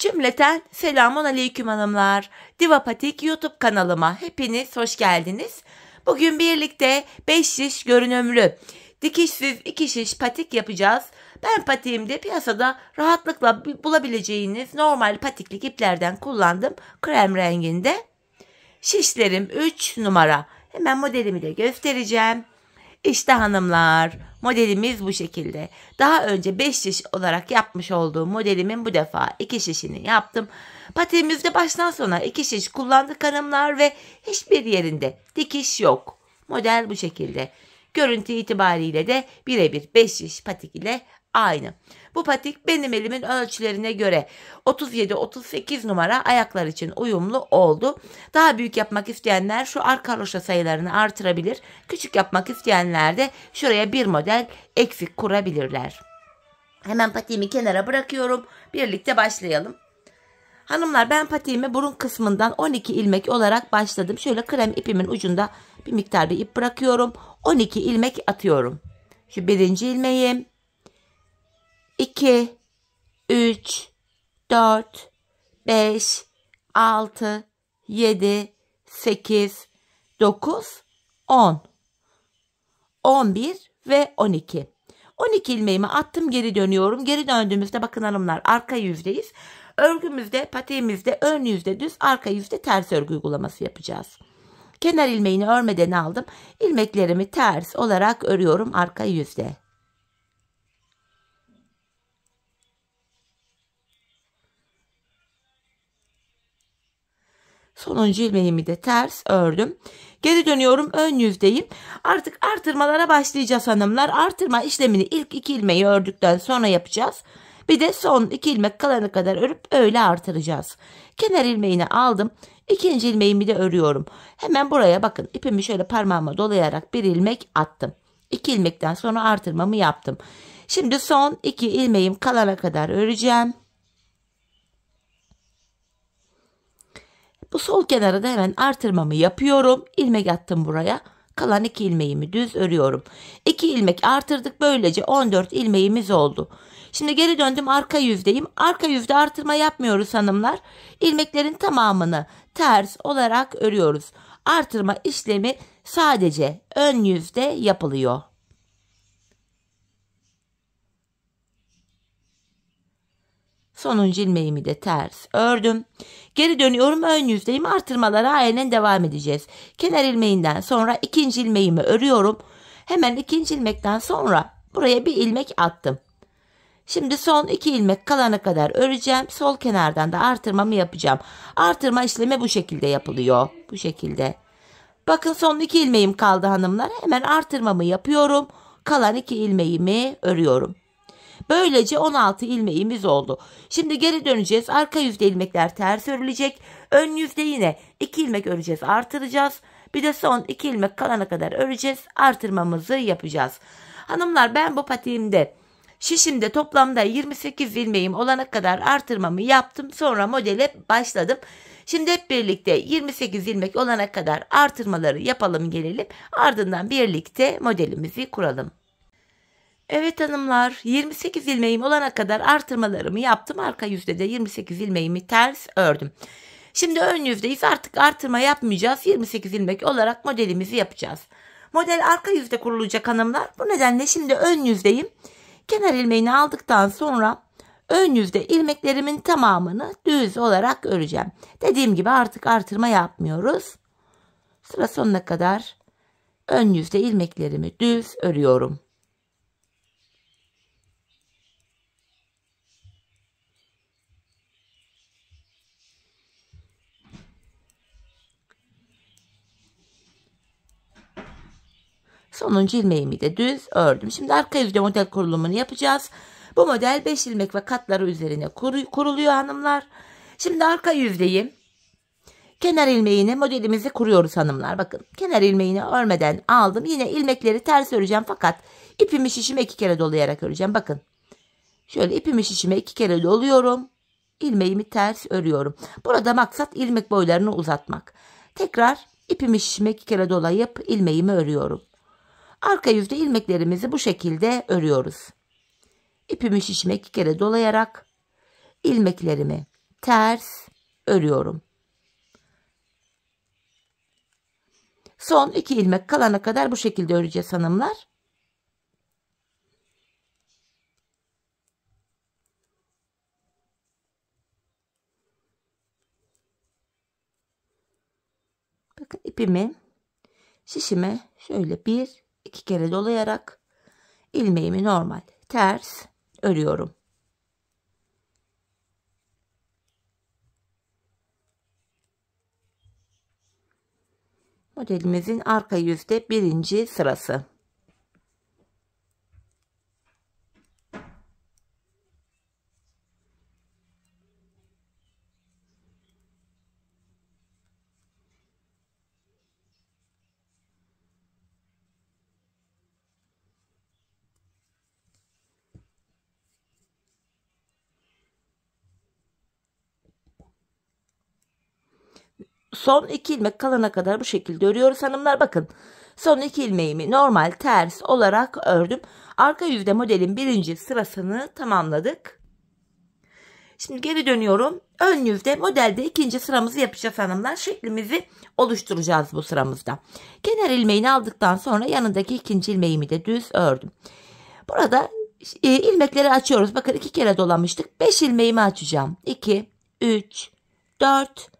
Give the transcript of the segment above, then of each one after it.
Cümleten selamun aleyküm hanımlar. Diva Patik YouTube kanalıma hepiniz hoş geldiniz. Bugün birlikte 5 şiş görünümlü dikişsiz 2 şiş patik yapacağız. Ben patiğimde piyasada rahatlıkla bulabileceğiniz normal patiklik iplerden kullandım. Krem renginde. Şişlerim 3 numara. Hemen modelimi de göstereceğim. İşte hanımlar, modelimiz bu şekilde. Daha önce 5 şiş olarak yapmış olduğum modelimin bu defa 2 şişini yaptım. Patiğimizde baştan sona 2 şiş kullandık hanımlar ve hiçbir yerinde dikiş yok. Model bu şekilde. Görüntü itibariyle de birebir 5 şiş patik ile aynı. Bu patik benim elimin ölçülerine göre 37-38 numara ayaklar için uyumlu oldu. Daha büyük yapmak isteyenler şu arka haroşa sayılarını artırabilir. Küçük yapmak isteyenler de şuraya bir model eksik kurabilirler. Hemen patiğimi kenara bırakıyorum. Birlikte başlayalım. Hanımlar, ben patiğimi burun kısmından 12 ilmek olarak başladım. Şöyle krem ipimin ucunda bir miktar bir ip bırakıyorum. 12 ilmek atıyorum. Şu birinci ilmeğim. 2, 3, 4, 5, 6, 7, 8, 9, 10, 11 ve 12. 12 ilmeğimi attım, geri dönüyorum. Geri döndüğümüzde bakın hanımlar, arka yüzdeyiz. Örgümüzde, patiğimizde ön yüzde düz, arka yüzde ters örgü uygulaması yapacağız. Kenar ilmeğini örmeden aldım. İlmeklerimi ters olarak örüyorum arka yüzde. Sonuncu ilmeğimi de ters ördüm. Geri dönüyorum, ön yüzdeyim. Artık artırmalara başlayacağız hanımlar. Artırma işlemini ilk 2 ilmeği ördükten sonra yapacağız. Bir de son 2 ilmek kalana kadar örüp öyle artıracağız. Kenar ilmeğini aldım. İkinci ilmeğimi de örüyorum. Hemen buraya bakın, ipimi şöyle parmağıma dolayarak bir ilmek attım. 2 ilmekten sonra artırmamı yaptım. Şimdi son 2 ilmeğim kalana kadar öreceğim. Bu sol kenara da hemen artırmamı yapıyorum. İlmek attım buraya. Kalan 2 ilmeğimi düz örüyorum. 2 ilmek artırdık. Böylece 14 ilmeğimiz oldu. Şimdi geri döndüm, arka yüzdeyim. Arka yüzde artırma yapmıyoruz hanımlar. İlmeklerin tamamını ters olarak örüyoruz. Artırma işlemi sadece ön yüzde yapılıyor. Sonuncu ilmeğimi de ters ördüm. Geri dönüyorum, ön yüzdeyim. Artırmalara aynen devam edeceğiz. Kenar ilmeğinden sonra ikinci ilmeğimi örüyorum. Hemen ikinci ilmekten sonra buraya bir ilmek attım. Şimdi son 2 ilmek kalana kadar öreceğim. Sol kenardan da artırmamı yapacağım. Artırma işlemi bu şekilde yapılıyor. Bu şekilde. Bakın, son 2 ilmeğim kaldı hanımlar. Hemen artırmamı yapıyorum. Kalan 2 ilmeğimi örüyorum. Böylece 16 ilmeğimiz oldu. Şimdi geri döneceğiz. Arka yüzde ilmekler ters örülecek. Ön yüzde yine 2 ilmek öreceğiz, artıracağız. Bir de son 2 ilmek kalana kadar öreceğiz. Artırmamızı yapacağız. Hanımlar, ben bu patiğimde şişimde toplamda 28 ilmeğim olana kadar artırmamı yaptım. Sonra modele başladım. Şimdi hep birlikte 28 ilmek olana kadar artırmaları yapalım gelelim. Ardından birlikte modelimizi kuralım. Evet hanımlar, 28 ilmeğim olana kadar artırmalarımı yaptım. Arka yüzde de 28 ilmeğimi ters ördüm. Şimdi ön yüzdeyiz, artık artırma yapmayacağız. 28 ilmek olarak modelimizi yapacağız. Model arka yüzde kurulacak hanımlar. Bu nedenle şimdi ön yüzdeyim. Kenar ilmeğini aldıktan sonra ön yüzde ilmeklerimin tamamını düz olarak öreceğim. Dediğim gibi artık artırma yapmıyoruz. Sıra sonuna kadar ön yüzde ilmeklerimi düz örüyorum. Sonuncu ilmeğimi de düz ördüm. Şimdi arka yüzde model kurulumunu yapacağız. Bu model 5 ilmek ve katları üzerine kuruluyor hanımlar. Şimdi arka yüzdeyim. Kenar ilmeğini, modelimizi kuruyoruz hanımlar. Bakın, kenar ilmeğini örmeden aldım. Yine ilmekleri ters öreceğim, fakat ipimi şişime 2 kere dolayarak öreceğim. Bakın, şöyle ipimi şişime 2 kere doluyorum. İlmeğimi ters örüyorum. Burada maksat ilmek boylarını uzatmak. Tekrar ipimi şişime 2 kere dolayıp ilmeğimi örüyorum. Arka yüzde ilmeklerimizi bu şekilde örüyoruz. İpimi şişime 2 kere dolayarak ilmeklerimi ters örüyorum. Son 2 ilmek kalana kadar bu şekilde öreceğiz hanımlar. Bakın ipimi şişime şöyle 1-2 kere dolayarak ilmeğimi normal ters örüyorum. Modelimizin arka yüzde 1. sırası. Son 2 ilmek kalana kadar bu şekilde örüyoruz hanımlar. Bakın son 2 ilmeğimi normal ters olarak ördüm. Arka yüzde modelin 1. sırasını tamamladık. Şimdi geri dönüyorum. Ön yüzde modelde 2. sıramızı yapacağız hanımlar. Şeklimizi oluşturacağız bu sıramızda. Kenar ilmeğini aldıktan sonra yanındaki 2. ilmeğimi de düz ördüm. Burada ilmekleri açıyoruz. Bakın 2 kere dolamıştık. 5 ilmeğimi açacağım. 2, 3, 4,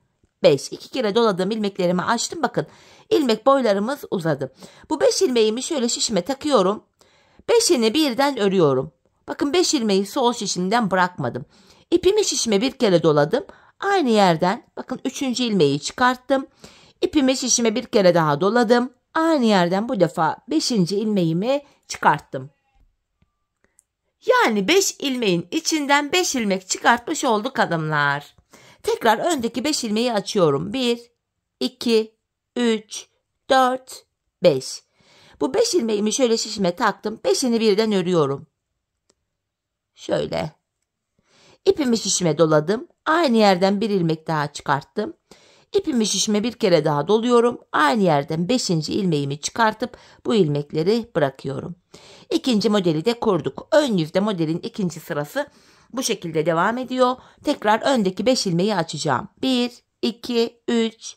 5. 2 kere doladığım ilmeklerimi açtım. Bakın ilmek boylarımız uzadı. Bu 5 ilmeğimi şöyle şişime takıyorum. 5'ini birden örüyorum. Bakın 5 ilmeği sol şişimden bırakmadım. İpimi şişime bir kere doladım. Aynı yerden bakın 3. ilmeği çıkarttım. İpimi şişime bir kere daha doladım. Aynı yerden bu defa 5. ilmeğimi çıkarttım. Yani 5 ilmeğin içinden 5 ilmek çıkartmış olduk hanımlar. Tekrar öndeki 5 ilmeği açıyorum. 1, 2, 3, 4, 5. Bu 5 ilmeğimi şöyle şişime taktım. 5'ini birden örüyorum. Şöyle. İpimi şişime doladım. Aynı yerden bir ilmek daha çıkarttım. İpimi şişime bir kere daha doluyorum. Aynı yerden 5. ilmeğimi çıkartıp bu ilmekleri bırakıyorum. İkinci modeli de kurduk. Ön yüzde modelin 2. sırası bu şekilde devam ediyor. Tekrar öndeki 5 ilmeği açacağım. 1, 2, 3,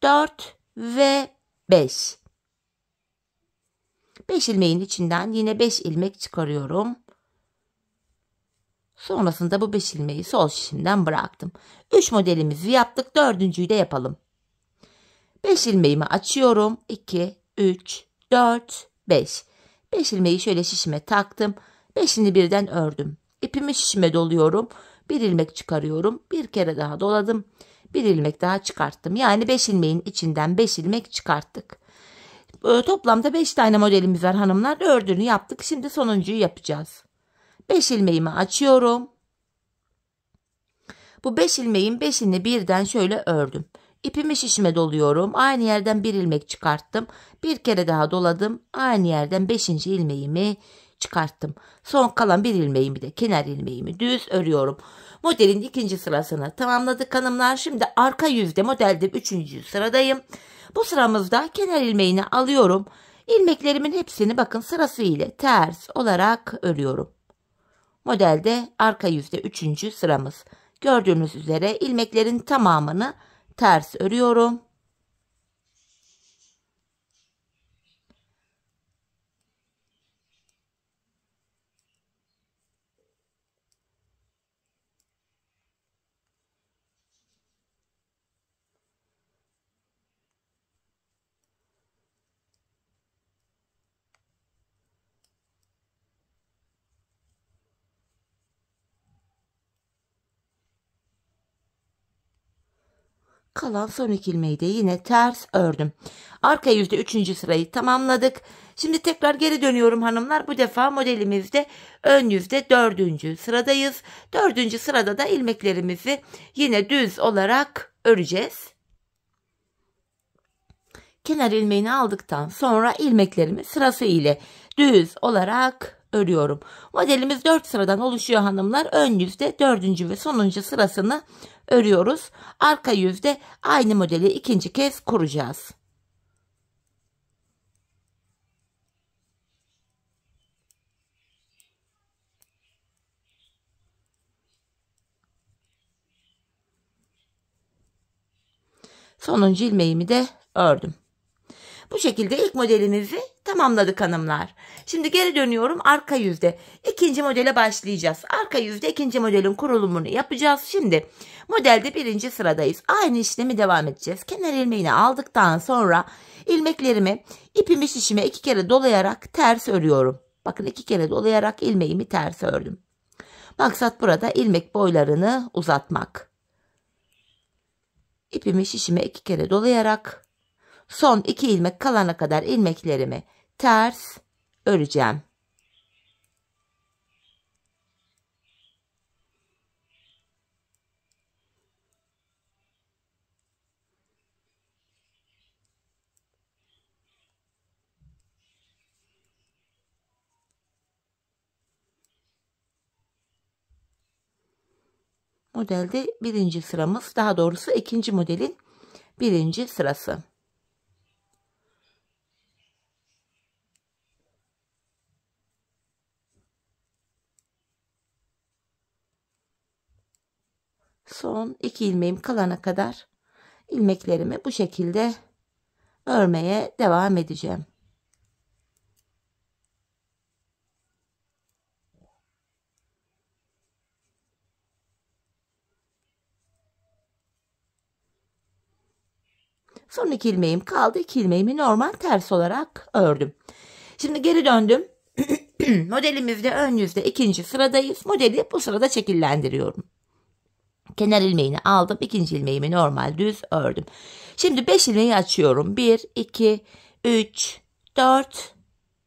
4 ve 5. 5 ilmeğin içinden yine 5 ilmek çıkarıyorum. Sonrasında bu 5 ilmeği sol şişimden bıraktım. 3 modelimizi yaptık. 4.'yü de yapalım. 5 ilmeğimi açıyorum. 2, 3, 4, 5. 5 ilmeği şöyle şişime taktım. 5'ini birden ördüm. İpimi şişime doluyorum. Bir ilmek çıkarıyorum. Bir kere daha doladım. Bir ilmek daha çıkarttım. Yani 5 ilmeğin içinden 5 ilmek çıkarttık. Toplamda 5 tane modelimiz var hanımlar. 4'ünü yaptık. Şimdi sonuncuyu yapacağız. 5 ilmeğimi açıyorum. Bu 5 ilmeğin 5'ini birden şöyle ördüm. İpimi şişime doluyorum. Aynı yerden bir ilmek çıkarttım. Bir kere daha doladım. Aynı yerden 5. ilmeğimi çıkarttım. Son kalan bir ilmeğimi de kenar ilmeğimi düz örüyorum. Modelin 2. sırasını tamamladık hanımlar. Şimdi arka yüzde modelde 3. sıradayım. Bu sıramızda kenar ilmeğini alıyorum. İlmeklerimin hepsini bakın sırası ile ters olarak örüyorum. Modelde arka yüzde 3. sıramız. Gördüğünüz üzere ilmeklerin tamamını ters örüyorum. Kalan son 2 ilmeği de yine ters ördüm. Arka yüzde 3. sırayı tamamladık. Şimdi tekrar geri dönüyorum hanımlar. Bu defa modelimizde ön yüzde 4. sıradayız. 4. sırada da ilmeklerimizi yine düz olarak öreceğiz. Kenar ilmeğini aldıktan sonra ilmeklerimi sırası ile düz olarak örüyorum. Modelimiz 4 sıradan oluşuyor hanımlar. Ön yüzde 4. ve sonuncu sırasını örüyoruz. Arka yüzde aynı modeli 2. kez kuracağız. Sonuncu ilmeğimi de ördüm. Bu şekilde ilk modelimizi tamamladık hanımlar. Şimdi geri dönüyorum arka yüzde. İkinci modele başlayacağız. Arka yüzde ikinci modelin kurulumunu yapacağız. Şimdi modelde birinci sıradayız. Aynı işlemi devam edeceğiz. Kenar ilmeğini aldıktan sonra ilmeklerimi ipimi şişime 2 kere dolayarak ters örüyorum. Bakın 2 kere dolayarak ilmeğimi ters ördüm. Maksat burada ilmek boylarını uzatmak. İpimi şişime 2 kere dolayarak son 2 ilmek kalana kadar ilmeklerimi ters öreceğim. Modelde birinci sıramız, daha doğrusu ikinci modelin birinci sırası. Son 2 ilmeğim kalana kadar ilmeklerimi bu şekilde örmeye devam edeceğim. Son 2 ilmeğim kaldı. 2 ilmeğimi normal ters olarak ördüm. Şimdi geri döndüm. Modelimizde ön yüzde ikinci sıradayız. Modeli bu sırada şekillendiriyorum. Kenar ilmeğini aldım. İkinci ilmeğimi normal düz ördüm. Şimdi 5 ilmeği açıyorum. 1, 2, 3, 4,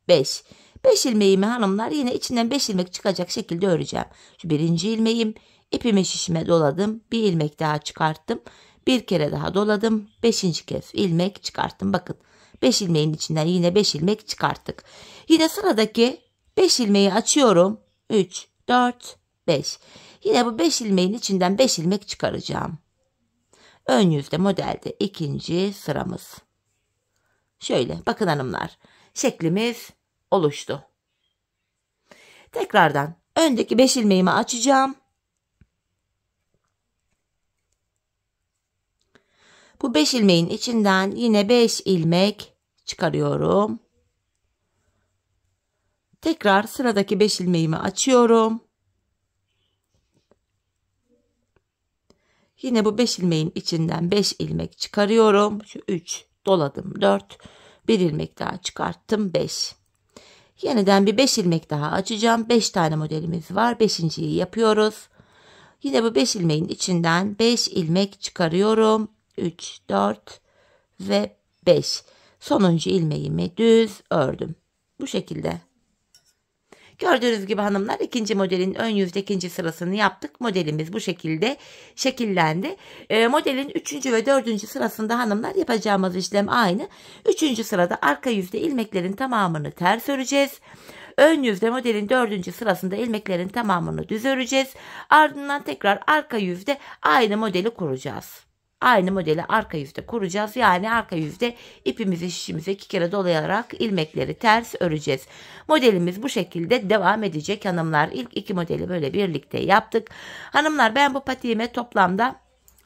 5. 5 ilmeğimi hanımlar yine içinden 5 ilmek çıkacak şekilde öreceğim. Şu birinci ilmeğim, ipimi şişime doladım. Bir ilmek daha çıkarttım. Bir kere daha doladım. 5. kez ilmek çıkarttım. Bakın 5 ilmeğin içinden yine 5 ilmek çıkarttık. Yine sıradaki 5 ilmeği açıyorum. 3, 4, 5. Yine bu 5 ilmeğin içinden 5 ilmek çıkaracağım. Ön yüzde modelde ikinci sıramız. Şöyle bakın hanımlar, şeklimiz oluştu. Tekrardan öndeki 5 ilmeğimi açacağım. Bu 5 ilmeğin içinden yine 5 ilmek çıkarıyorum. Tekrar sıradaki 5 ilmeğimi açıyorum. Yine bu 5 ilmeğin içinden 5 ilmek çıkarıyorum. Şu 3 doladım, 4. Bir ilmek daha çıkarttım, 5. Yeniden bir 5 ilmek daha açacağım. 5 tane modelimiz var. 5.'yi yapıyoruz. Yine bu 5 ilmeğin içinden 5 ilmek çıkarıyorum. 3, 4 ve 5. Sonuncu ilmeğimi düz ördüm. Bu şekilde. Gördüğünüz gibi hanımlar ikinci modelin ön yüzde ikinci sırasını yaptık. Modelimiz bu şekilde şekillendi. Modelin 3. ve 4. sırasında hanımlar yapacağımız işlem aynı. 3. sırada arka yüzde ilmeklerin tamamını ters öreceğiz. Ön yüzde modelin 4. sırasında ilmeklerin tamamını düz öreceğiz. Ardından tekrar arka yüzde aynı modeli kuracağız. Aynı modeli arka yüzde kuracağız. Yani arka yüzde ipimizi şişimize 2 kere dolayarak ilmekleri ters öreceğiz. Modelimiz bu şekilde devam edecek hanımlar. İlk 2 modeli böyle birlikte yaptık. Hanımlar ben bu patiğime toplamda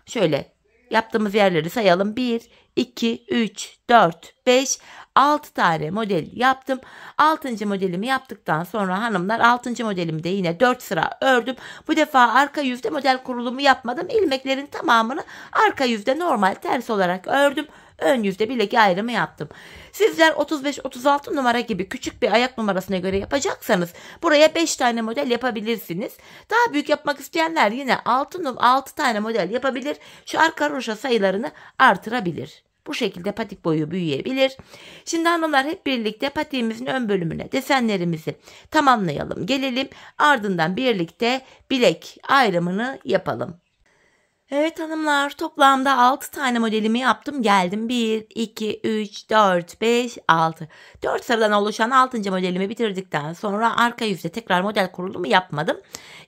şöyle yaptığımız yerleri sayalım. 1, 2, 3, 4, 5, 6 tane model yaptım. 6. modelimi yaptıktan sonra hanımlar 6. modelimde yine 4 sıra ördüm. Bu defa arka yüzde model kurulumu yapmadım. İlmeklerin tamamını arka yüzde normal ters olarak ördüm. Ön yüzde bilek ayrımı yaptım. Sizler 35-36 numara gibi küçük bir ayak numarasına göre yapacaksanız buraya 5 tane model yapabilirsiniz. Daha büyük yapmak isteyenler yine 6 tane model yapabilir. Şu arka roşa sayılarını artırabilir. Bu şekilde patik boyu büyüyebilir. Şimdi hanımlar hep birlikte patiğimizin ön bölümüne desenlerimizi tamamlayalım. Gelelim ardından birlikte bilek ayrımını yapalım. Evet hanımlar toplamda 6 tane modelimi yaptım. Geldim 1, 2, 3, 4, 5, 6. 4 sıradan oluşan 6. modelimi bitirdikten sonra arka yüzde tekrar model kurulumu yapmadım.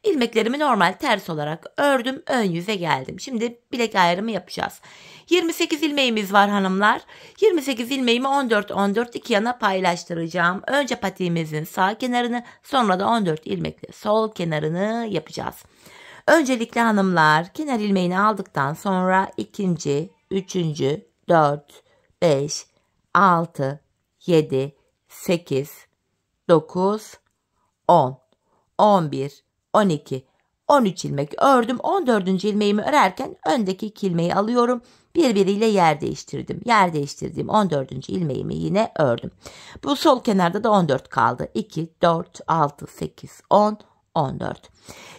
İlmeklerimi normal ters olarak ördüm. Ön yüze geldim. Şimdi bilek ayrımı yapacağız. 28 ilmeğimiz var hanımlar. 28 ilmeğimi 14 iki yana paylaştıracağım. Önce patiğimizin sağ kenarını sonra da 14 ilmekle sol kenarını yapacağız. Öncelikle hanımlar kenar ilmeğini aldıktan sonra ikinci, üçüncü, 4, 5, 6, 7, 8, 9, 10, 11, 12, 13 ilmek ördüm. 14. ilmeğimi örerken öndeki 2 ilmeği alıyorum. Birbiriyle yer değiştirdim. Yer değiştirdiğim 14. ilmeğimi yine ördüm. Bu sol kenarda da 14 kaldı. 2, 4, 6, 8, 10, 14.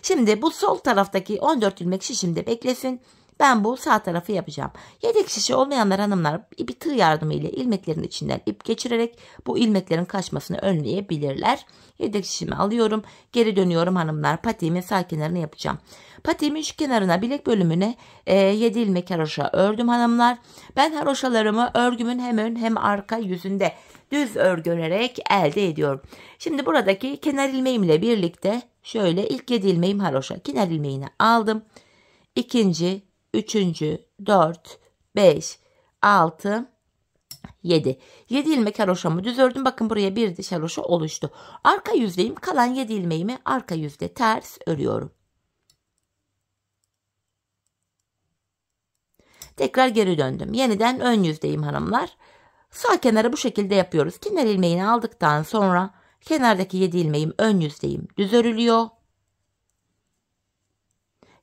Şimdi bu sol taraftaki 14 ilmek şişimde beklesin. Ben bu sağ tarafı yapacağım. Yedek şişi olmayanlar hanımlar bir tığ yardımıyla ilmeklerin içinden ip geçirerek bu ilmeklerin kaçmasını önleyebilirler. Yedek şişimi alıyorum. Geri dönüyorum hanımlar. Patiğimin sağ kenarını yapacağım. Patiğimin şu kenarına bilek bölümüne 7 ilmek haroşa ördüm hanımlar. Ben haroşalarımı örgümün hem ön hem arka yüzünde düz örgü örerek elde ediyorum. Şimdi buradaki kenar ilmeğimle birlikte şöyle ilk 7 ilmeğim haroşa. Kenar ilmeğini aldım. İkinci, üçüncü, 4, 5, 6, 7. 7 ilmek haroşamı düz ördüm. Bakın buraya bir diş haroşa oluştu. Arka yüzdeyim. Kalan 7 ilmeğimi arka yüzde ters örüyorum. Tekrar geri döndüm. Yeniden ön yüzdeyim hanımlar. Sağ kenarı bu şekilde yapıyoruz. Kenar ilmeğini aldıktan sonra kenardaki 7 ilmeğim ön yüzdeyim. Düz örülüyor.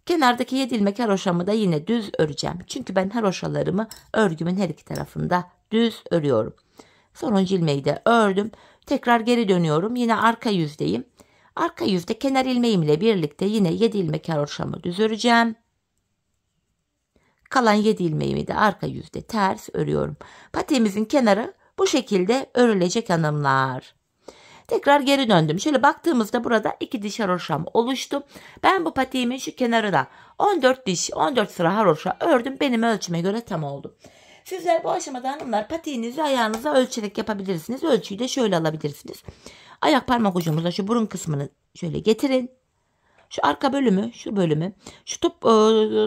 Kenardaki 7 ilmek haroşamı da yine düz öreceğim. Çünkü ben haroşalarımı örgümün her iki tarafında düz örüyorum. Sonuncu ilmeği de ördüm. Tekrar geri dönüyorum. Yine arka yüzdeyim. Arka yüzde kenar ilmeğimle birlikte yine 7 ilmek haroşamı düz öreceğim. Kalan 7 ilmeğimi de arka yüzde ters örüyorum. Patiğimizin kenarı bu şekilde örülecek hanımlar. Tekrar geri döndüm. Şöyle baktığımızda burada 2 diş haroşam oluştu. Ben bu patiğimin şu kenarına 14 diş 14 sıra haroşa ördüm. Benim ölçüme göre tam oldu. Sizler bu aşamada hanımlar patiğinizi ayağınıza ölçerek yapabilirsiniz. Ölçüyü de şöyle alabilirsiniz. Ayak parmak ucumuzla şu burun kısmını şöyle getirin. Şu arka bölümü, şu bölümü, şu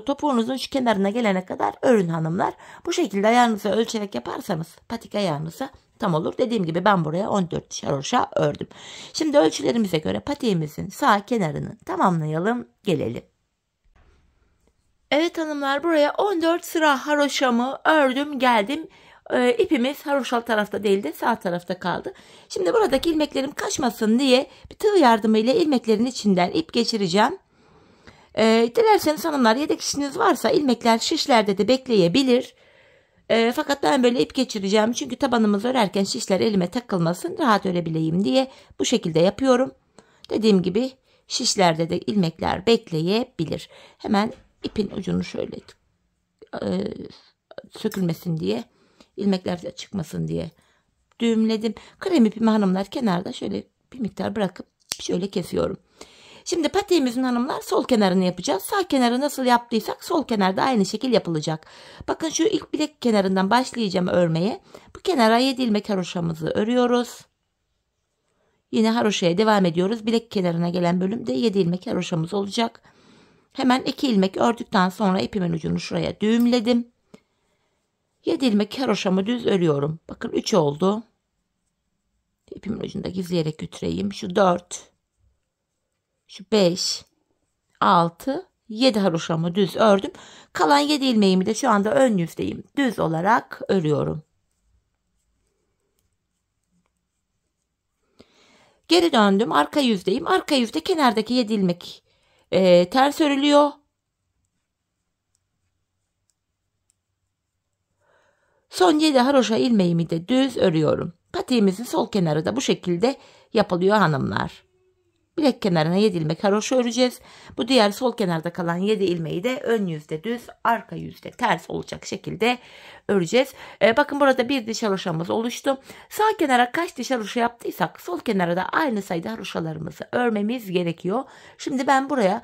topuğunuzun şu kenarına gelene kadar örün hanımlar. Bu şekilde ayağınıza ölçerek yaparsanız patik ayağınıza tam olur. Dediğim gibi ben buraya 14 diş haroşa ördüm. Şimdi ölçülerimize göre patiğimizin sağ kenarını tamamlayalım, gelelim. Evet hanımlar, buraya 14 sıra haroşamı ördüm, geldim. İpimiz haroşalı tarafta değil de sağ tarafta kaldı. Şimdi buradaki ilmeklerim kaçmasın diye bir tığ yardımıyla ilmeklerin içinden ip geçireceğim. Dilerseniz hanımlar yedek şişiniz varsa ilmekler şişlerde de bekleyebilir. Fakat ben böyle ip geçireceğim. Çünkü tabanımızı örerken şişler elime takılmasın, rahat örebileyim diye bu şekilde yapıyorum. Dediğim gibi şişlerde de ilmekler bekleyebilir. Hemen ipin ucunu şöyle sökülmesin diye, ilmekler de çıkmasın diye düğümledim. Krem ipimi hanımlar kenarda şöyle bir miktar bırakıp şöyle kesiyorum. Şimdi patiğimizin hanımlar sol kenarını yapacağız. Sağ kenarı nasıl yaptıysak sol kenarda aynı şekil yapılacak. Bakın şu ilk bilek kenarından başlayacağım örmeye. Bu kenara 7 ilmek haroşamızı örüyoruz. Yine haroşaya devam ediyoruz. Bilek kenarına gelen bölümde 7 ilmek haroşamız olacak. Hemen 2 ilmek ördükten sonra ipimin ucunu şuraya düğümledim. 7 ilmek haroşamı düz örüyorum. Bakın 3 oldu. İpimin ucunda gizleyerek götüreyim. Şu 4, şu 5, 6, 7 haroşamı düz ördüm. Kalan 7 ilmeğimi de şu anda ön yüzdeyim. Düz olarak örüyorum. Geri döndüm. Arka yüzdeyim. Arka yüzde kenardaki 7 ilmek ters örülüyor. Son 7 haroşa ilmeğimi de düz örüyorum. Patiğimizin sol kenarı da bu şekilde yapılıyor hanımlar. Bilek kenarına 7 ilmek haroşa öreceğiz. Bu diğer sol kenarda kalan 7 ilmeği de ön yüzde düz, arka yüzde ters olacak şekilde öreceğiz. Bakın burada bir diş haroşamız oluştu. Sağ kenara kaç diş haroşa yaptıysak sol kenara da aynı sayıda haroşalarımızı örmemiz gerekiyor. Şimdi ben buraya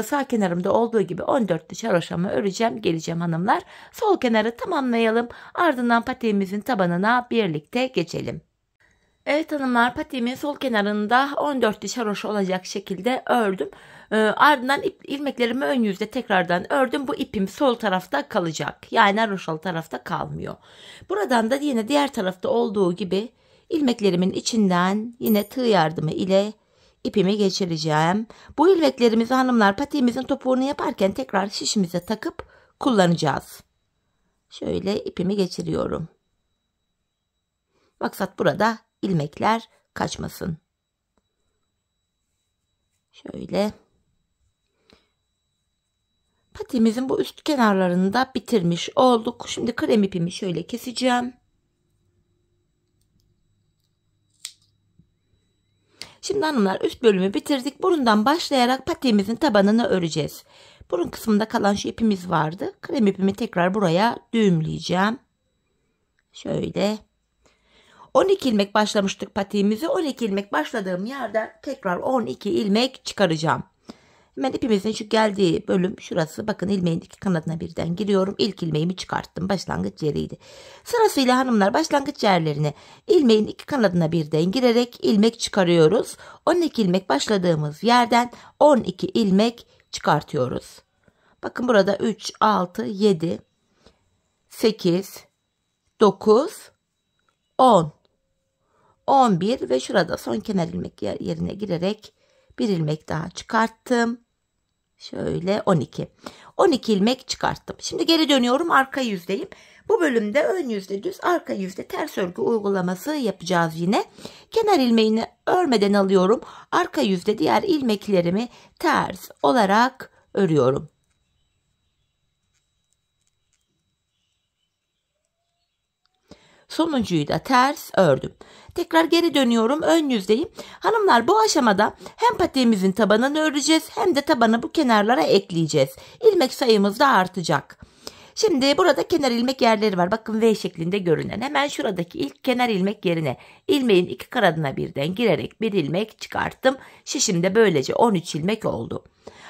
sağ kenarımda olduğu gibi 14 diş haroşamı öreceğim, geleceğim hanımlar. Sol kenarı tamamlayalım. Ardından patiğimizin tabanına birlikte geçelim. Evet hanımlar, patiğimin sol kenarında 14 diş haroşa olacak şekilde ördüm. Ardından ilmeklerimi ön yüzde tekrardan ördüm. Bu ipim sol tarafta kalacak. Yani haroşalı tarafta kalmıyor. Buradan da yine diğer tarafta olduğu gibi ilmeklerimin içinden yine tığ yardımı ile ipimi geçireceğim. Bu ilmeklerimizi hanımlar patiğimizin topuğunu yaparken tekrar şişimize takıp kullanacağız. Şöyle ipimi geçiriyorum. Maksat burada ilmekler kaçmasın. Şöyle. Patiğimizin bu üst kenarlarını da bitirmiş olduk. Şimdi krem ipimi şöyle keseceğim. Şimdi hanımlar üst bölümü bitirdik. Burundan başlayarak patiğimizin tabanını öreceğiz. Burun kısmında kalan şu ipimiz vardı. Krem ipimi tekrar buraya düğümleyeceğim. Şöyle. 12 ilmek başlamıştık patiğimizi. 12 ilmek başladığım yerden tekrar 12 ilmek çıkaracağım. Hemen ipimizin şu geldiği bölüm şurası. Bakın ilmeğin iki kanadına birden giriyorum. İlk ilmeğimi çıkarttım. Başlangıç yeriydi. Sırasıyla hanımlar başlangıç yerlerine ilmeğin iki kanadına birden girerek ilmek çıkarıyoruz. 12 ilmek başladığımız yerden 12 ilmek çıkartıyoruz. Bakın burada 3, 6, 7, 8, 9, 10, 11 ve şurada son kenar ilmek yerine girerek bir ilmek daha çıkarttım. Şöyle 12. 12 ilmek çıkarttım. Şimdi geri dönüyorum, arka yüzdeyim. Bu bölümde ön yüzde düz, arka yüzde ters örgü uygulaması yapacağız yine. Kenar ilmeğini örmeden alıyorum. Arka yüzde diğer ilmeklerimi ters olarak örüyorum. Sonuncuyu da ters ördüm. Tekrar geri dönüyorum, ön yüzdeyim. Hanımlar bu aşamada hem patiğimizin tabanını öreceğiz hem de tabanı bu kenarlara ekleyeceğiz. İlmek sayımız da artacak. Şimdi burada kenar ilmek yerleri var. Bakın V şeklinde görünen. Hemen şuradaki ilk kenar ilmek yerine ilmeğin iki kanadına birden girerek bir ilmek çıkarttım. Şişimde böylece 13 ilmek oldu.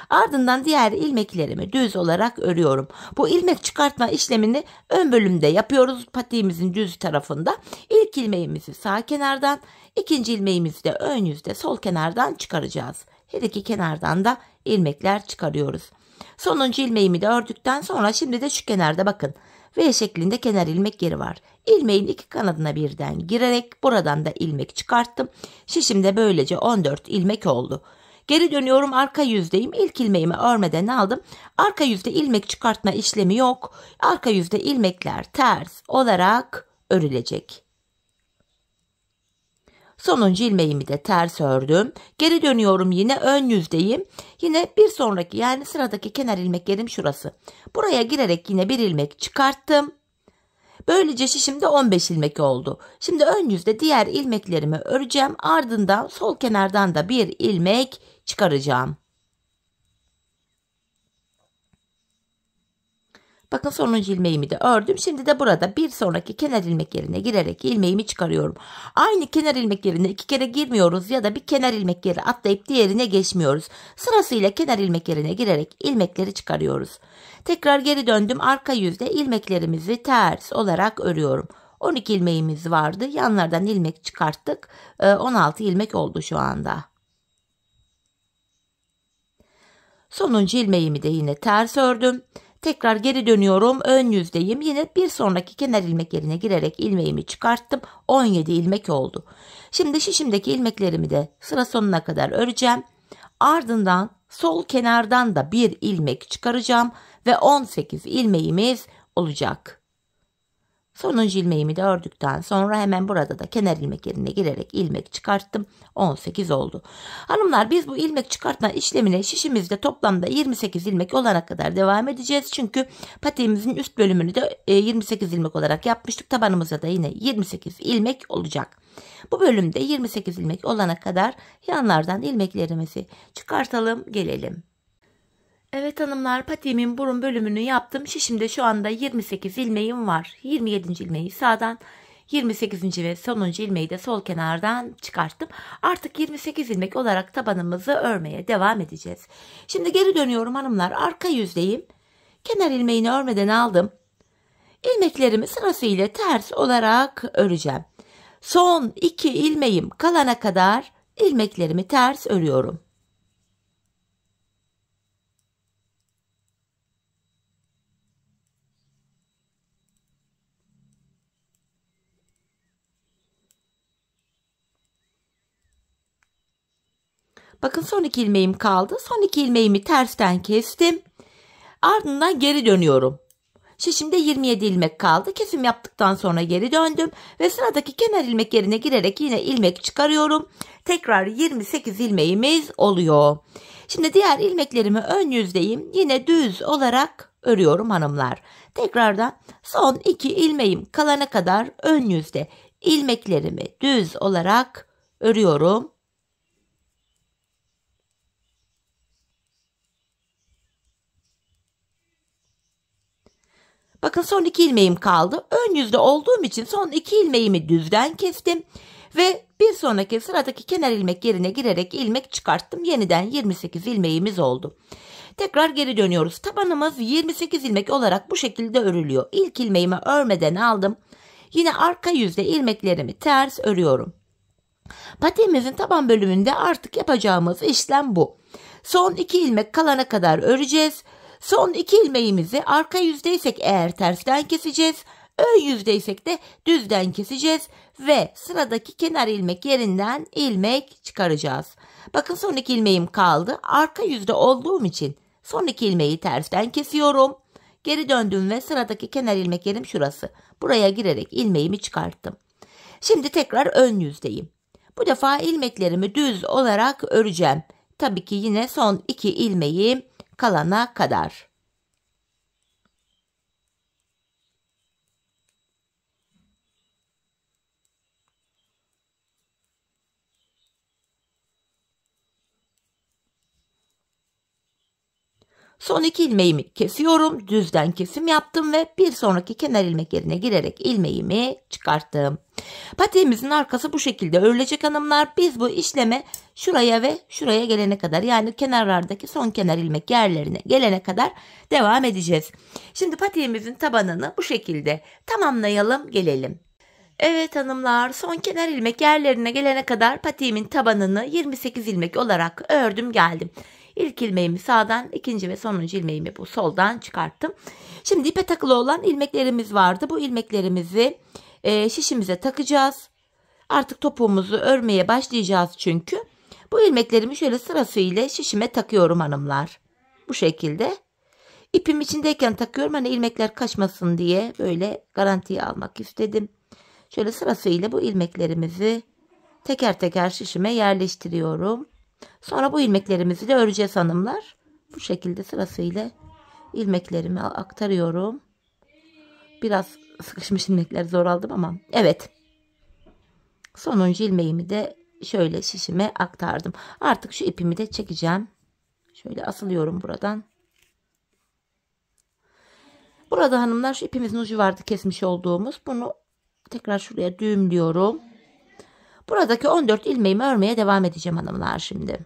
Ardından diğer ilmeklerimi düz olarak örüyorum. Bu ilmek çıkartma işlemini ön bölümde yapıyoruz. Patiğimizin düz tarafında. İlk ilmeğimizi sağ kenardan, ikinci ilmeğimizi de ön yüzde sol kenardan çıkaracağız. Her iki kenardan da ilmekler çıkarıyoruz. Sonuncu ilmeğimi de ördükten sonra şimdi de şu kenarda bakın V şeklinde kenar ilmek yeri var. İlmeğin iki kanadına birden girerek buradan da ilmek çıkarttım. Şişimde böylece 14 ilmek oldu. Geri dönüyorum, arka yüzdeyim. İlk ilmeğimi örmeden aldım. Arka yüzde ilmek çıkartma işlemi yok. Arka yüzde ilmekler ters olarak örülecek. Sonuncu ilmeğimi de ters ördüm. Geri dönüyorum, yine ön yüzdeyim. Yine bir sonraki yani sıradaki kenar ilmek yerim şurası. Buraya girerek yine bir ilmek çıkarttım. Böylece şişimde 15 ilmek oldu. Şimdi ön yüzde diğer ilmeklerimi öreceğim. Ardından sol kenardan da bir ilmek çıkaracağım. Bakın sonuncu ilmeğimi de ördüm. Şimdi de burada bir sonraki kenar ilmek yerine girerek ilmeğimi çıkarıyorum. Aynı kenar ilmek yerine iki kere girmiyoruz ya da bir kenar ilmek yeri atlayıp diğerine geçmiyoruz. Sırasıyla kenar ilmek yerine girerek ilmekleri çıkarıyoruz. Tekrar geri döndüm. Arka yüzde ilmeklerimizi ters olarak örüyorum. 12 ilmeğimiz vardı. Yanlardan ilmek çıkarttık. 16 ilmek oldu şu anda. Sonuncu ilmeğimi de yine ters ördüm. Tekrar geri dönüyorum. Ön yüzdeyim. Yine bir sonraki kenar ilmek yerine girerek ilmeğimi çıkarttım. 17 ilmek oldu. Şimdi şişimdeki ilmeklerimi de sıra sonuna kadar öreceğim. Ardından sol kenardan da bir ilmek çıkaracağım ve 18 ilmeğimiz olacak. Sonuncu ilmeğimi de ördükten sonra hemen burada da kenar ilmek yerine girerek ilmek çıkarttım. 18 oldu. Hanımlar biz bu ilmek çıkartma işlemine şişimizde toplamda 28 ilmek olana kadar devam edeceğiz. Çünkü patiğimizin üst bölümünü de 28 ilmek olarak yapmıştık. Tabanımızda da yine 28 ilmek olacak. Bu bölümde 28 ilmek olana kadar yanlardan ilmeklerimizi çıkartalım, gelelim. Evet hanımlar, patiğimin burun bölümünü yaptım. Şişimde şu anda 28 ilmeğim var. 27. ilmeği sağdan, 28. ve sonuncu ilmeği de sol kenardan çıkarttım. Artık 28 ilmek olarak tabanımızı örmeye devam edeceğiz. Şimdi geri dönüyorum hanımlar. Arka yüzdeyim. Kenar ilmeğini örmeden aldım. İlmeklerimi sırasıyla ters olarak öreceğim. Son 2 ilmeğim kalana kadar ilmeklerimi ters örüyorum. Bakın son 2 ilmeğim kaldı. Son 2 ilmeğimi tersten kestim. Ardından geri dönüyorum. Şişimde 27 ilmek kaldı. Kesim yaptıktan sonra geri döndüm ve sıradaki kenar ilmek yerine girerek yine ilmek çıkarıyorum. Tekrar 28 ilmeğimiz oluyor. Şimdi diğer ilmeklerimi ön yüzdeyim. Yine düz olarak örüyorum hanımlar. Tekrardan son 2 ilmeğim kalana kadar ön yüzde ilmeklerimi düz olarak örüyorum. Bakın son 2 ilmeğim kaldı. Ön yüzde olduğum için son 2 ilmeğimi düzden kestim. Ve bir sonraki sıradaki kenar ilmek yerine girerek ilmek çıkarttım. Yeniden 28 ilmeğimiz oldu. Tekrar geri dönüyoruz. Tabanımız 28 ilmek olarak bu şekilde örülüyor. İlk ilmeğimi örmeden aldım. Yine arka yüzde ilmeklerimi ters örüyorum. Patiğimizin taban bölümünde artık yapacağımız işlem bu. Son 2 ilmek kalana kadar öreceğiz. Son 2 ilmeğimizi arka yüzdeysek eğer tersten keseceğiz. Ön yüzdeysek de düzden keseceğiz ve sıradaki kenar ilmek yerinden ilmek çıkaracağız. Bakın son 2 ilmeğim kaldı. Arka yüzde olduğum için son 2 ilmeği tersten kesiyorum. Geri döndüm ve sıradaki kenar ilmek yerim şurası. Buraya girerek ilmeğimi çıkarttım. Şimdi tekrar ön yüzdeyim. Bu defa ilmeklerimi düz olarak öreceğim. Tabii ki yine son 2 ilmeğim kalana kadar. Son 2 ilmeğimi kesiyorum. Düzden kesim yaptım ve bir sonraki kenar ilmek yerine girerek ilmeğimi çıkarttım. Patiğimizin arkası bu şekilde örülecek hanımlar. Biz bu işleme şuraya ve şuraya gelene kadar, yani kenarlardaki son kenar ilmek yerlerine gelene kadar devam edeceğiz. Şimdi patiğimizin tabanını bu şekilde tamamlayalım, gelelim. Evet hanımlar, son kenar ilmek yerlerine gelene kadar patiğimin tabanını 28 ilmek olarak ördüm geldim. İlk ilmeğimi sağdan, ikinci ve sonuncu ilmeğimi bu soldan çıkarttım. Şimdi ipe takılı olan ilmeklerimiz vardı. Bu ilmeklerimizi şişimize takacağız. Artık topuğumuzu örmeye başlayacağız çünkü. Bu ilmeklerimi şöyle sırasıyla şişime takıyorum hanımlar. Bu şekilde. İpim içindeyken takıyorum. Hani ilmekler kaçmasın diye böyle garantiye almak istedim. Şöyle sırasıyla bu ilmeklerimizi teker teker şişime yerleştiriyorum. Sonra bu ilmeklerimizi de öreceğiz hanımlar. Bu şekilde sırasıyla ilmeklerimi aktarıyorum. Biraz sıkışmış ilmekler, zor aldım ama evet. Sonuncu ilmeğimi de şöyle şişime aktardım. Artık şu ipimi de çekeceğim. Şöyle asılıyorum buradan. Burada hanımlar şu ipimizin ucu vardı kesmiş olduğumuz. Bunu tekrar şuraya düğümlüyorum. Buradaki 14 ilmeğimi örmeye devam edeceğim hanımlar şimdi.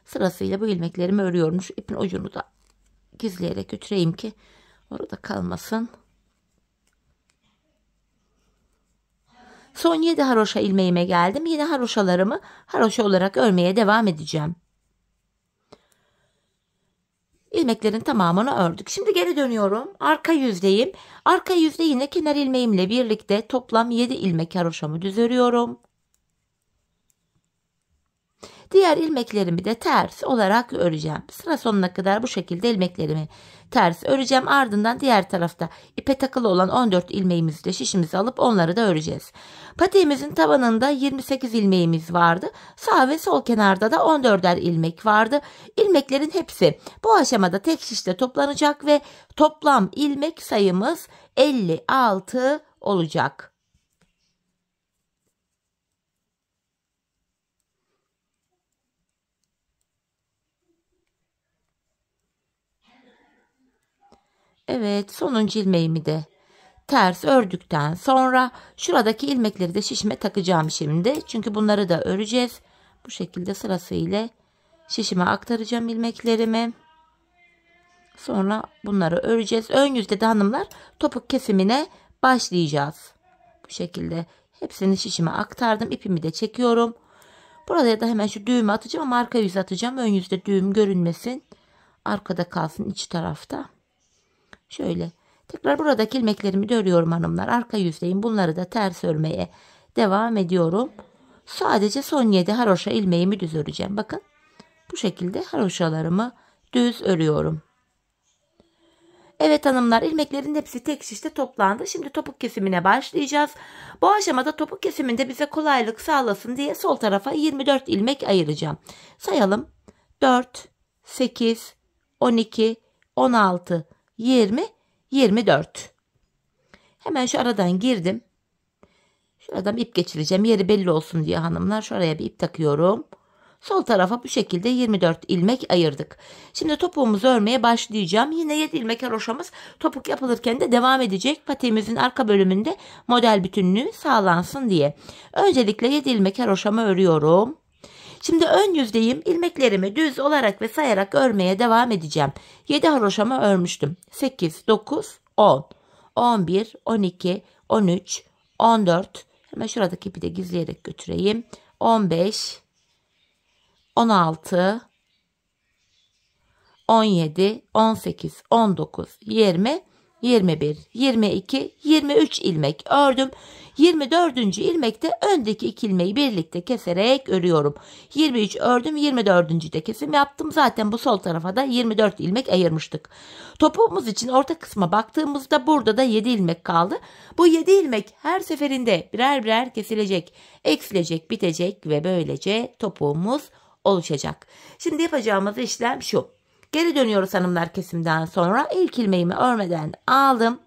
Sırasıyla bu ilmeklerimi örüyorum. Şu ipin ucunu da gizleyerek götüreyim ki orada kalmasın. Son 7 haroşa ilmeğime geldim. Yine haroşalarımı haroşa olarak örmeye devam edeceğim. İlmeklerin tamamını ördük. Şimdi geri dönüyorum. Arka yüzdeyim. Arka yüzde yine kenar ilmeğimle birlikte toplam 7 ilmek haroşamı düz örüyorum. Diğer ilmeklerimi de ters olarak öreceğim. Sıra sonuna kadar bu şekilde ilmeklerimi ters öreceğim. Ardından diğer tarafta ipe takılı olan 14 ilmeğimizi de şişimize alıp onları da öreceğiz. Patiğimizin tabanında 28 ilmeğimiz vardı. Sağ ve sol kenarda da 14'er ilmek vardı. İlmeklerin hepsi bu aşamada tek şişte toplanacak ve toplam ilmek sayımız 56 olacak. Evet, sonuncu ilmeğimi de ters ördükten sonra şuradaki ilmekleri de şişime takacağım şimdi. Çünkü bunları da öreceğiz. Bu şekilde sırasıyla şişime aktaracağım ilmeklerimi. Sonra bunları öreceğiz. Ön yüzde de hanımlar topuk kesimine başlayacağız. Bu şekilde hepsini şişime aktardım. İpimi de çekiyorum. Burada da hemen şu düğümü atacağım ama arka yüze atacağım. Ön yüzde düğüm görünmesin. Arkada kalsın, iç tarafta. Şöyle tekrar buradaki ilmeklerimi de örüyorum hanımlar. Arka yüzdeyim. Bunları da ters örmeye devam ediyorum. Sadece son 7 haroşa ilmeğimi düz öreceğim. Bakın bu şekilde haroşalarımı düz örüyorum. Evet hanımlar, ilmeklerin hepsi tek şişte toplandı. Şimdi topuk kesimine başlayacağız. Bu aşamada topuk kesiminde bize kolaylık sağlasın diye sol tarafa 24 ilmek ayıracağım. Sayalım. 4, 8, 12, 16, 20, 24. Hemen şu aradan girdim. Şuradan ip geçireceğim. Yeri belli olsun diye hanımlar. Şuraya bir ip takıyorum. Sol tarafa bu şekilde 24 ilmek ayırdık. Şimdi topuğumuzu örmeye başlayacağım. Yine 7 ilmek haroşamız topuk yapılırken de devam edecek. Patiğimizin arka bölümünde model bütünlüğü sağlansın diye. Öncelikle 7 ilmek haroşamı örüyorum. Şimdi ön yüzdeyim. İlmeklerimi düz olarak ve sayarak örmeye devam edeceğim. 7 haroşamı örmüştüm. 8, 9, 10, 11, 12, 13, 14. Hemen şuradaki ipi de gizleyerek götüreyim. 15, 16, 17, 18, 19, 20, 21, 22, 23 ilmek ördüm. 24. ilmekte öndeki 2 ilmeği birlikte keserek örüyorum. 23 ördüm, 24. de kesim yaptım. Zaten bu sol tarafa da 24 ilmek ayırmıştık. Topuğumuz için orta kısma baktığımızda burada da 7 ilmek kaldı. Bu 7 ilmek her seferinde birer birer kesilecek, eksilecek, bitecek ve böylece topuğumuz oluşacak. Şimdi yapacağımız işlem şu. Geri dönüyoruz hanımlar kesimden sonra. İlk ilmeğimi örmeden aldım.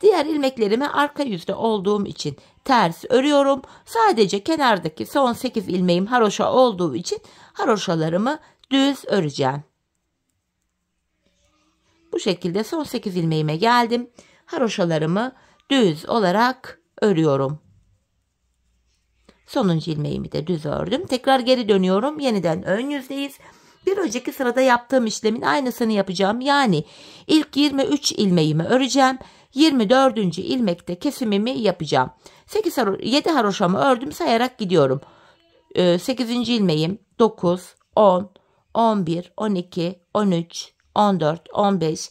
Diğer ilmeklerimi arka yüzde olduğum için ters örüyorum. Sadece kenardaki son 8 ilmeğim haroşa olduğu için haroşalarımı düz öreceğim. Bu şekilde son 8 ilmeğime geldim. Haroşalarımı düz olarak örüyorum. Sonuncu ilmeğimi de düz ördüm. Tekrar geri dönüyorum. Yeniden ön yüzdeyiz. Bir önceki sırada yaptığım işlemin aynısını yapacağım. Yani ilk 23 ilmeğimi öreceğim. 24. ilmekte kesimimi yapacağım. 7 haroşamı ördüm, sayarak gidiyorum. 8. ilmeğim 9, 10, 11, 12, 13, 14, 15,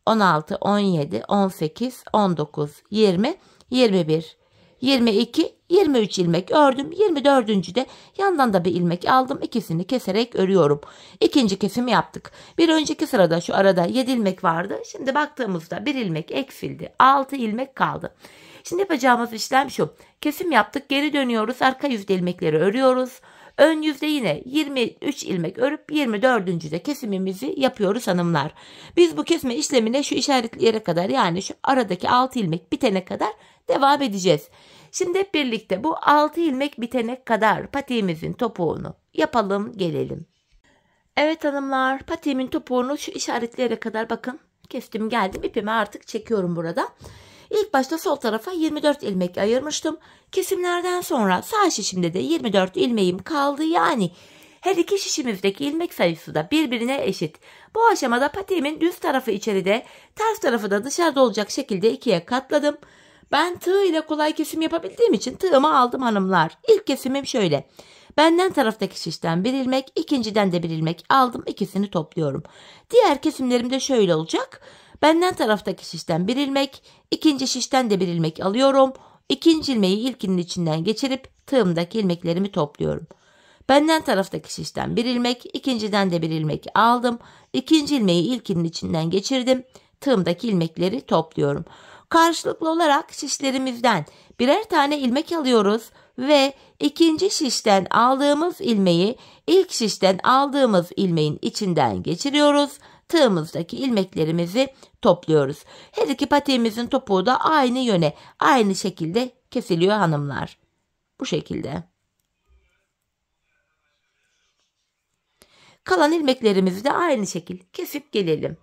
16, 17, 18, 19, 20, 21, 22, 23 ilmek ördüm. 24. de yandan da bir ilmek aldım. İkisini keserek örüyorum. İkinci kesimi yaptık. Bir önceki sırada şu arada 7 ilmek vardı. Şimdi baktığımızda bir ilmek eksildi. 6 ilmek kaldı. Şimdi yapacağımız işlem şu. Kesim yaptık. Geri dönüyoruz. Arka yüzde ilmekleri örüyoruz. Ön yüzde yine 23 ilmek örüp 24. de kesimimizi yapıyoruz hanımlar. Biz bu kesme işlemine şu işaretli yere kadar, yani şu aradaki 6 ilmek bitene kadar devam edeceğiz. Şimdi hep birlikte bu 6 ilmek bitene kadar patiğimizin topuğunu yapalım, gelelim. Evet hanımlar, patiğimin topuğunu şu işaretlere kadar bakın kestim, geldim. İpimi artık çekiyorum burada. İlk başta sol tarafa 24 ilmek ayırmıştım. Kesimlerden sonra sağ şişimde de 24 ilmeğim kaldı. Yani her iki şişimizdeki ilmek sayısı da birbirine eşit. Bu aşamada patiğimin düz tarafı içeride, ters tarafı da dışarıda olacak şekilde ikiye katladım. Ben tığ ile kolay kesim yapabildiğim için tığımı aldım hanımlar. İlk kesimim şöyle. Benden taraftaki şişten bir ilmek, ikinciden de bir ilmek aldım. İkisini topluyorum. Diğer kesimlerim de şöyle olacak. Benden taraftaki şişten bir ilmek, ikinci şişten de bir ilmek alıyorum. İkinci ilmeği ilkinin içinden geçirip tığımdaki ilmeklerimi topluyorum. Benden taraftaki şişten bir ilmek, ikinciden de bir ilmek aldım. İkinci ilmeği ilkinin içinden geçirdim. Tığımdaki ilmekleri topluyorum. Karşılıklı olarak şişlerimizden birer tane ilmek alıyoruz ve ikinci şişten aldığımız ilmeği ilk şişten aldığımız ilmeğin içinden geçiriyoruz. Tığımızdaki ilmeklerimizi topluyoruz. Her iki patiğimizin topuğu da aynı yöne, aynı şekilde kesiliyor hanımlar. Bu şekilde. Kalan ilmeklerimizi de aynı şekilde kesip gelelim.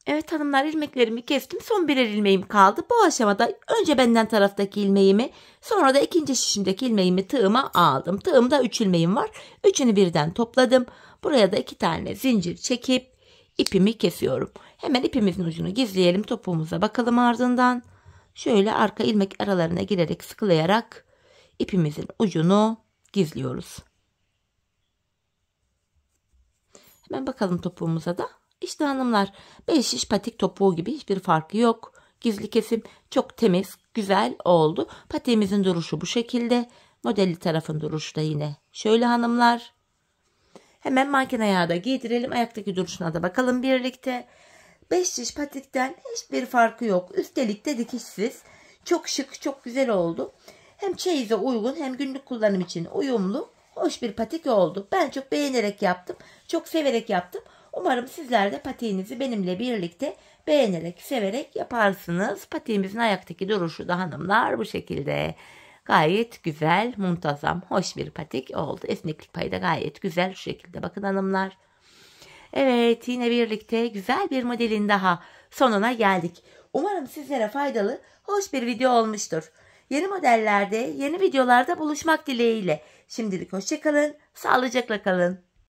Evet hanımlar, ilmeklerimi kestim. Son birer ilmeğim kaldı. Bu aşamada önce benden taraftaki ilmeğimi, sonra da ikinci şişimdeki ilmeğimi tığıma aldım. Tığımda 3 ilmeğim var. Üçünü birden topladım. Buraya da 2 tane zincir çekip ipimi kesiyorum. Hemen ipimizin ucunu gizleyelim. Topuğumuza bakalım ardından. Şöyle arka ilmek aralarına girerek sıkılayarak ipimizin ucunu gizliyoruz. Hemen bakalım topuğumuza da. İşte hanımlar, 5 şiş patik topuğu gibi hiçbir farkı yok. Gizli kesim çok temiz, güzel oldu. Patiğimizin duruşu bu şekilde. Modelli tarafın duruşu da yine şöyle hanımlar. Hemen manken ayağı da giydirelim. Ayaktaki duruşuna da bakalım birlikte. 5 diş patikten hiçbir farkı yok. Üstelik de dikişsiz. Çok şık, çok güzel oldu. Hem çeyize uygun hem günlük kullanım için uyumlu, hoş bir patik oldu. Ben çok beğenerek yaptım. Çok severek yaptım. Umarım sizler de patiğinizi benimle birlikte beğenerek, severek yaparsınız. Patiğimizin ayaktaki duruşu da hanımlar bu şekilde. Gayet güzel, muntazam, hoş bir patik oldu. Esneklik payı da gayet güzel şu şekilde. Bakın hanımlar. Evet, yine birlikte güzel bir modelin daha sonuna geldik. Umarım sizlere faydalı, hoş bir video olmuştur. Yeni modellerde, yeni videolarda buluşmak dileğiyle. Şimdilik hoşça kalın, sağlıcakla kalın.